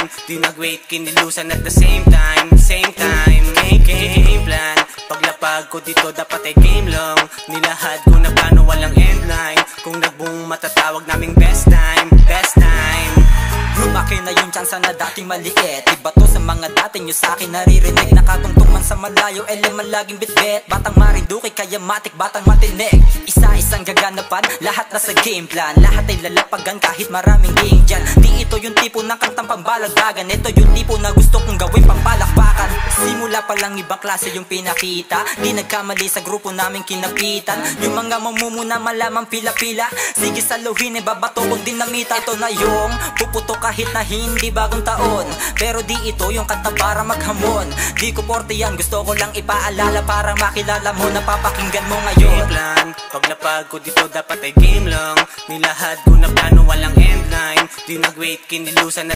line. Di nag-wait, kinilusan at the same time. Game plan. Paglapag ko dito dapat ay game long. Nilahad ko na plano, walang end line. Kung nag-boom matatawag naming best time. Group, akin na yung chance na dating maliit. Iba to sa mga dati nyo sa akin naririnig. Nakatungtong man sa malayo, eleman laging bitbit. Batang mariduki, kaya matik, batang matinig. Isa-isang gaganapan, lahat nasa game plan. Lahat ay lalapagan kahit maraming game dyan. Di ito yung tipo ng kantang pambalagdagan. Ito yung tipo na gusto kong gawin pambalakbakan. Simula pa lang ibang klase yung pinakita. Di nagkamali sa grupo naming kinapitan. Yung mga mamumuna malamang pila-pila. Sige saluhin, babato kong dinamita. Ito na yung puputo kahit na hindi bagong taon. Pero di ito yung kanta para maghamon. Di ko porte yan, gusto ko lang ipaalala para makilala mo, napapakinggan mo ngayon. Game plan, paglapag ko dito dapat ay game long. Nilahad ko na plano, walang end line. Di nag-wait, kinilusan